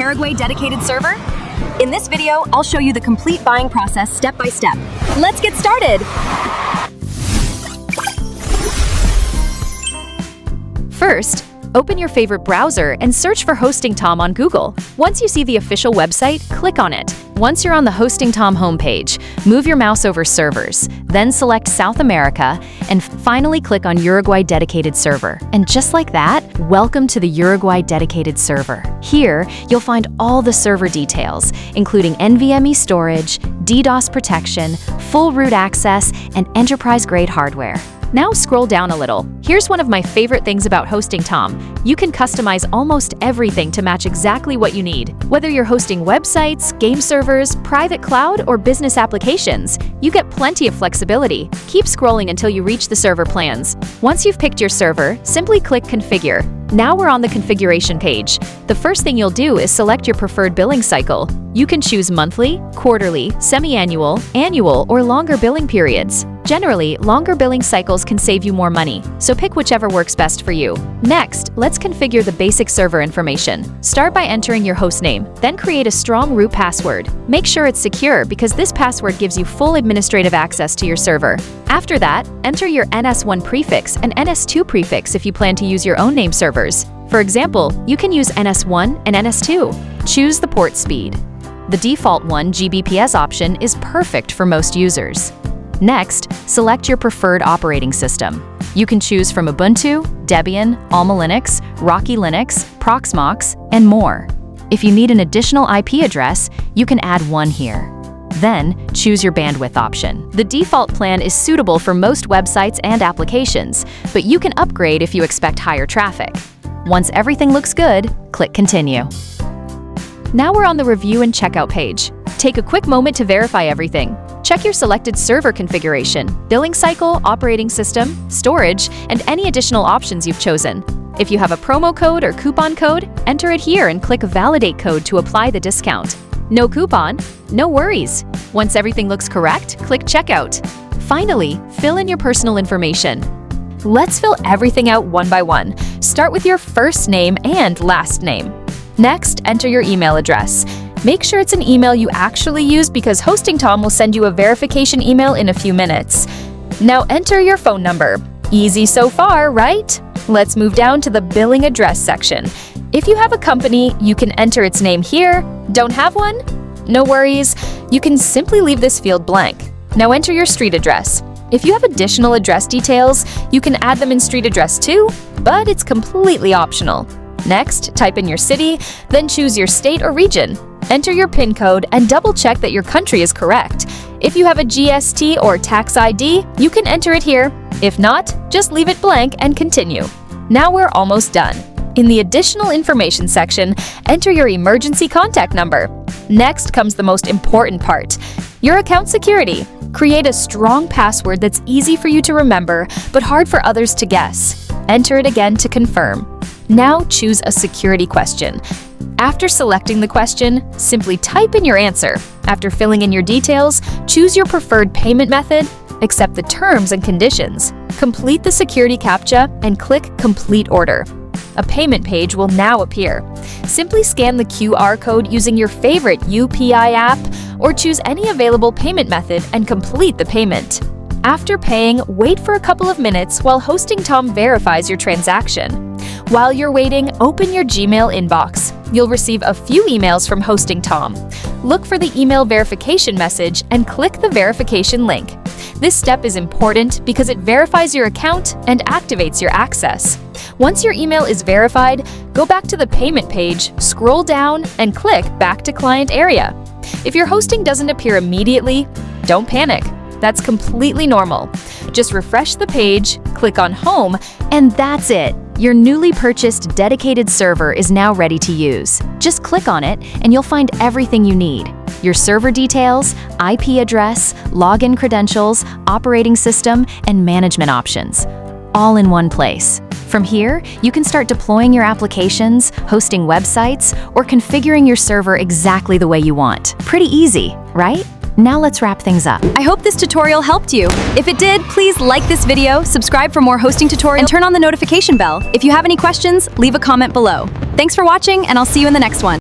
Uruguay Dedicated Server? In this video, I'll show you the complete buying process step by step. Let's get started! First, open your favorite browser and search for HostingTom on Google. Once you see the official website, click on it. Once you're on the HostingTom homepage, move your mouse over Servers, then select South America, and finally click on Uruguay Dedicated Server. And just like that, welcome to the Uruguay Dedicated Server. Here, you'll find all the server details, including NVMe storage, DDoS protection, full root access, and enterprise-grade hardware. Now scroll down a little. Here's one of my favorite things about HostingTom. You can customize almost everything to match exactly what you need. Whether you're hosting websites, game servers, private cloud, or business applications, you get plenty of flexibility. Keep scrolling until you reach the server plans. Once you've picked your server, simply click Configure. Now we're on the configuration page. The first thing you'll do is select your preferred billing cycle. You can choose monthly, quarterly, semi-annual, annual, or longer billing periods. Generally, longer billing cycles can save you more money, so pick whichever works best for you. Next, let's configure the basic server information. Start by entering your hostname, then create a strong root password. Make sure it's secure because this password gives you full administrative access to your server. After that, enter your NS1 prefix and NS2 prefix if you plan to use your own name servers. For example, you can use NS1 and NS2. Choose the port speed. The default 1 Gbps option is perfect for most users. Next, select your preferred operating system. You can choose from Ubuntu, Debian, Alma Linux, Rocky Linux, Proxmox, and more. If you need an additional IP address, you can add one here. Then, choose your bandwidth option. The default plan is suitable for most websites and applications, but you can upgrade if you expect higher traffic. Once everything looks good, click Continue. Now we're on the Review and Checkout page. Take a quick moment to verify everything. Check your selected server configuration, billing cycle, operating system, storage, and any additional options you've chosen. If you have a promo code or coupon code, enter it here and click Validate Code to apply the discount. No coupon? No worries. Once everything looks correct, click Checkout. Finally, fill in your personal information. Let's fill everything out one by one. Start with your first name and last name. Next, enter your email address. Make sure it's an email you actually use because HostingTom will send you a verification email in a few minutes. Now enter your phone number. Easy so far, right? Let's move down to the billing address section. If you have a company, you can enter its name here. Don't have one? No worries. You can simply leave this field blank. Now enter your street address. If you have additional address details, you can add them in street address too, but it's completely optional. Next, type in your city, then choose your state or region. Enter your PIN code and double-check that your country is correct. If you have a GST or tax ID, you can enter it here. If not, just leave it blank and continue. Now we're almost done. In the Additional Information section, enter your emergency contact number. Next comes the most important part, your account security. Create a strong password that's easy for you to remember, but hard for others to guess. Enter it again to confirm. Now choose a security question. After selecting the question, simply type in your answer. After filling in your details, choose your preferred payment method, accept the terms and conditions, complete the security CAPTCHA, and click Complete Order. A payment page will now appear. Simply scan the QR code using your favorite UPI app or choose any available payment method and complete the payment. After paying, wait for a couple of minutes while HostingTom verifies your transaction. While you're waiting, open your Gmail inbox. You'll receive a few emails from HostingTom. Look for the email verification message and click the verification link. This step is important because it verifies your account and activates your access. Once your email is verified, go back to the payment page, scroll down, and click Back to Client Area. If your hosting doesn't appear immediately, don't panic. That's completely normal. Just refresh the page, click on Home, and that's it. Your newly purchased dedicated server is now ready to use. Just click on it and you'll find everything you need. Your server details, IP address, login credentials, operating system, and management options, all in one place. From here, you can start deploying your applications, hosting websites, or configuring your server exactly the way you want. Pretty easy, right? Now let's wrap things up. I hope this tutorial helped you. If it did, please like this video, subscribe for more hosting tutorials, and turn on the notification bell. If you have any questions, leave a comment below. Thanks for watching, and I'll see you in the next one.